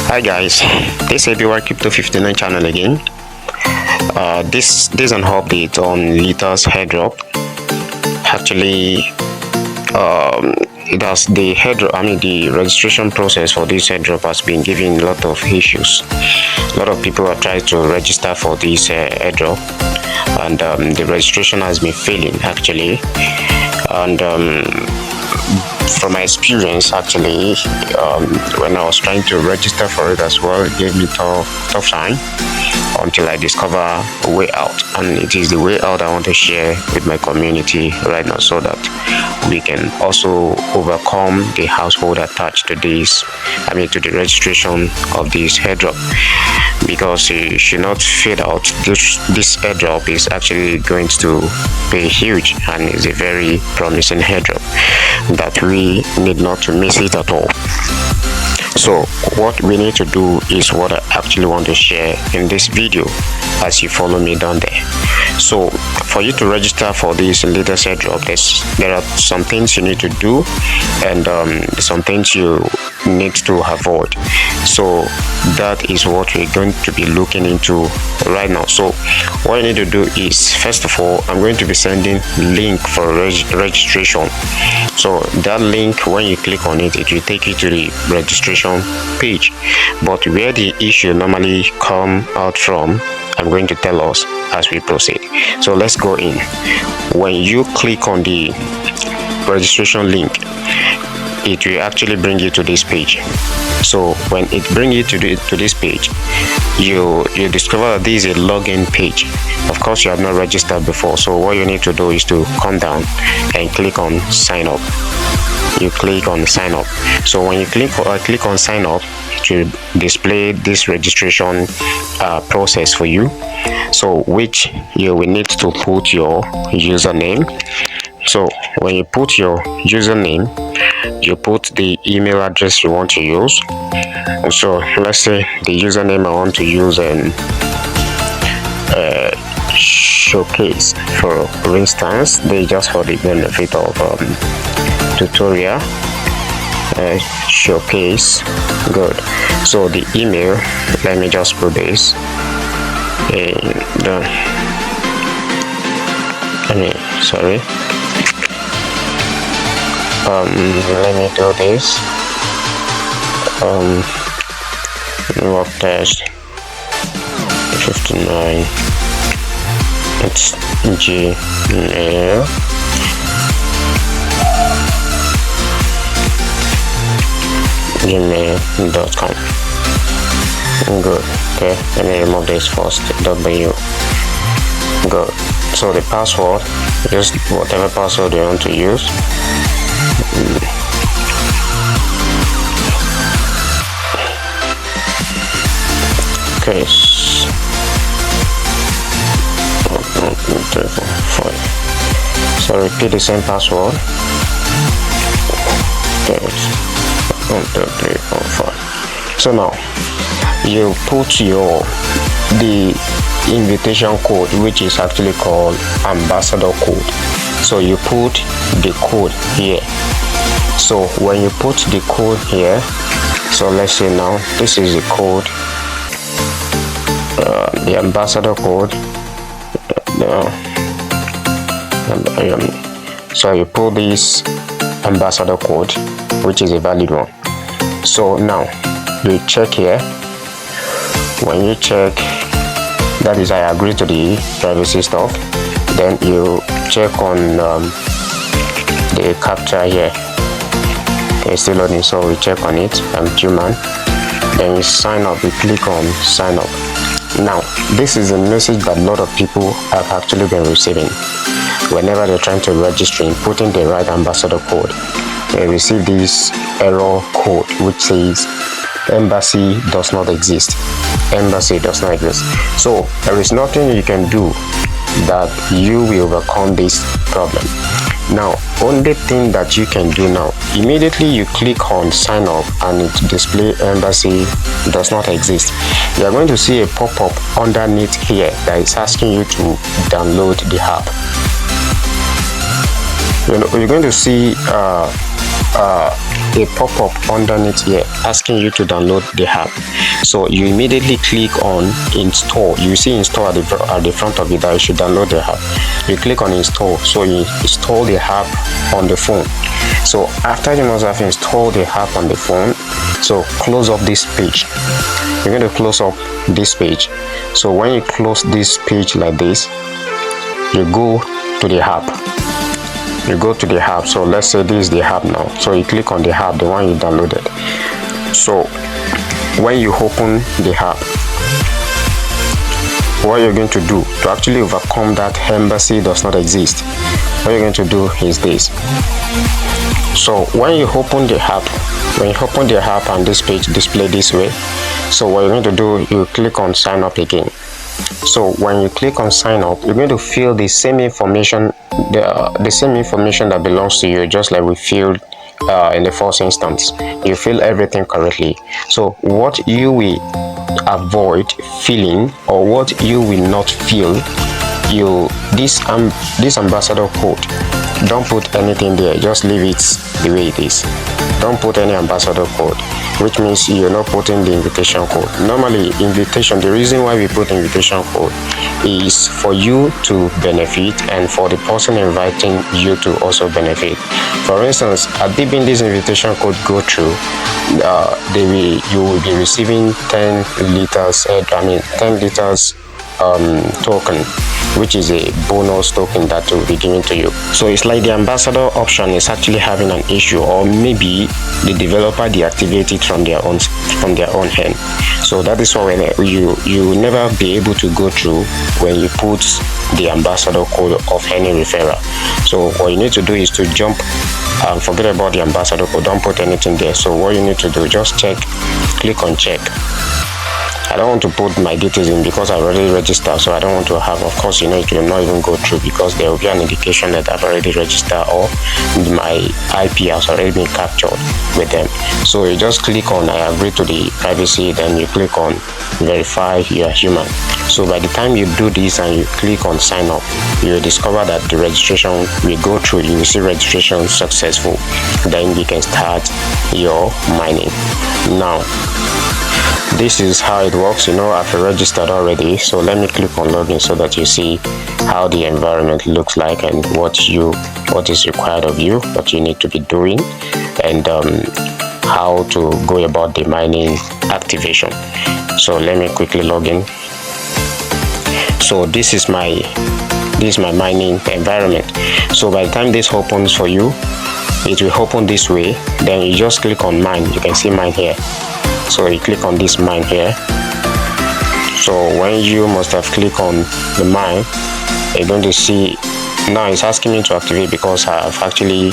Hi guys, this is Crypto 59 channel again. This is an update on Litas Airdrop. Actually, it has the the registration process for this airdrop has been giving a lot of issues. A lot of people have tried to register for this airdrop, and the registration has been failing actually. And from my experience, actually, when I was trying to register for it as well, it gave me tough time until I discover a way out, and it is the way out I want to share with my community right now, so that we can also overcome the household attached to this, to the registration of this airdrop, because it should not fade out. This airdrop is actually going to be huge, and is a very promising airdrop that we need not to miss it at all. So what we need to do is what I actually want to share in this video as you follow me down there. So for you to register for this latest airdrop, there are some things you need to do, and some things you need to avoid. So that is what we're going to be looking into right now. So what you need to do is, first of all, I'm going to be sending link for registration. So that link, when you click on it, it will take you to the registration page. But where the issue normally come out from, I'm going to tell us as we proceed. So let's go in. When you click on the registration link, it will actually bring you to this page. So when it brings you to this page, you discover that this is a login page. Of course, you have not registered before, so what you need to do is to come down and click on sign up. You click on sign up. So when you click on sign up, it will display this registration process for you, so which you will need to put your username. So when you put your username, you put the email address you want to use. So let's say the username I want to use and showcase, for instance, they just for the benefit of tutorial showcase. Good. So the email, let me just put this, and sorry, let me do this. Work test 59. It's gmail.com. Good. Okay, let me remove this first. W. Good. So the password, just whatever password you want to use. Okay. So repeat the same password. Okay. 1, 2, 3, 4, 5. So now you put the invitation code, which is actually called ambassador code. So you put the code here. So when you put the code here, so let's say now this is the code, the ambassador code. So you put this ambassador code, which is a valid one. So now you check here. When you check, that is, I agree to the privacy stuff. Then you check on the captcha here. Okay, still loading, so we check on it. I'm human. Then you sign up. You click on sign up. Now this is a message that a lot of people have actually been receiving whenever they're trying to register and putting the right ambassador code. They receive this error code which says embassy does not exist. Embassy does not exist. So there is nothing you can do that you will overcome this problem. Now, only thing that you can do now, immediately you click on sign up and it display embassy does not exist. You are going to see a pop-up underneath here that is asking you to download the app. You're going to see a pop-up underneath here asking you to download the app. So you immediately click on install. You see install at the front of it that you should download the app. You click on install, so you install the app on the phone. So after you must have installed the app on the phone, so close up this page. You're going to close up this page. So when you close this page like this, you go to the app. So let's say this is the app now. So you click on the app, the one you downloaded. So when you open the app, what you're going to do to actually overcome that embassy does not exist, what you're going to do is this. So when you open the app, and this page display this way, so what you're going to do, you click on sign up again. So when you click on sign up, you're going to fill the same information, the same information that belongs to you, just like we filled in the first instance. You fill everything correctly. So what you will avoid filling, or what you will not fill, this ambassador code, don't put anything there, just leave it the way it is. Don't put any ambassador code, which means you're not putting the invitation code. Normally invitation, the reason why we put invitation code is for you to benefit and for the person inviting you to also benefit. For instance, at when this invitation code go through, you will be receiving 10 liters token, which is a bonus token that will be given to you. So it's like the ambassador option is actually having an issue, or maybe the developer deactivated from their own hand. So that is why you will never be able to go through when you put the ambassador code of any referral. So what you need to do is to jump and forget about the ambassador code. Don't put anything there. So what you need to do, just click on check. I don't want to put my details in because I already registered, so I don't want to have, of course, it will not even go through because there will be an indication that I've already registered or my IP has already been captured with them. So you just click on I agree to the privacy, then you click on verify you are human. So by the time you do this and you click on sign up, you will discover that the registration will go through. You will see registration successful. Then you can start your mining. Now, this is how it works. I've registered already, so let me click on login so that you see how the environment looks like and what is required of you, what you need to be doing, and how to go about the mining activation. So let me quickly log in. So this is my mining environment. So by the time this opens for you, it will open this way. Then you just click on mine. You can see mine here. So you click on this mine here. So when you must have clicked on the mine, you're going to see now it's asking me to activate because I've actually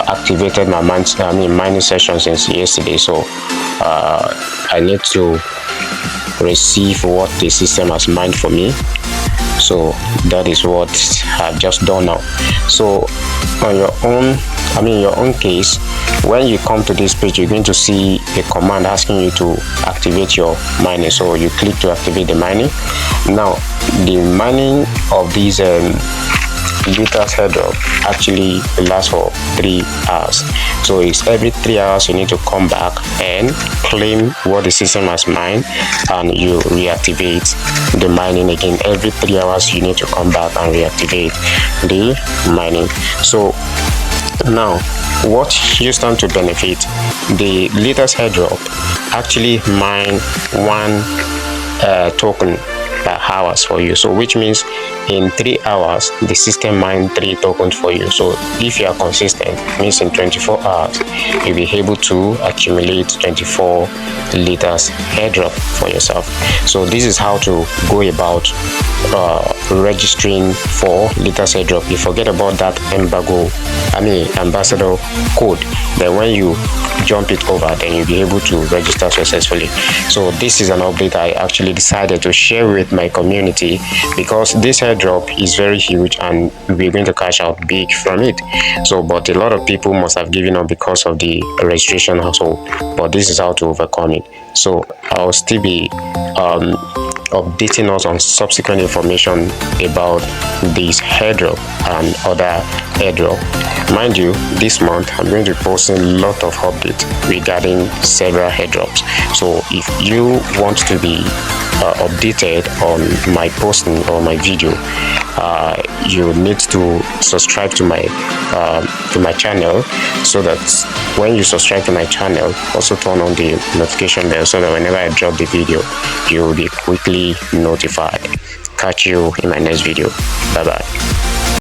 activated my mining session since yesterday. So I need to receive what the system has mined for me. So that is what I've just done now. So on your own case, when you come to this page, you're going to see a command asking you to activate your mining. So you click to activate the mining. Now the mining of these Litas Airdrop actually lasts for 3 hours. So it's every 3 hours you need to come back and claim what the system has mined, and you reactivate the mining again. Every 3 hours you need to come back and reactivate the mining. So now what you stand to benefit, the Litas Airdrop actually mine 1 token per hours for you. So which means in 3 hours the system mine 3 tokens for you. So if you are consistent, means in 24 hours you'll be able to accumulate 24 Litas Airdrop for yourself. So this is how to go about registering for Litas Airdrop. You forget about that ambassador code. Then when you jump it over, then you'll be able to register successfully. So this is an update I actually decided to share with my community because this airdrop is very huge and we're going to cash out big from it. So but a lot of people must have given up because of the registration hustle, but this is how to overcome it. So I'll still be updating us on subsequent information about this airdrop and other airdrop. Mind you, this month I'm going to be posting a lot of updates regarding several airdrops. So if you want to be updated on my posting or my video, you need to subscribe to my channel, so that when you subscribe to my channel, also turn on the notification bell so that whenever I drop the video, you will be quickly notified. Catch you in my next video. Bye bye.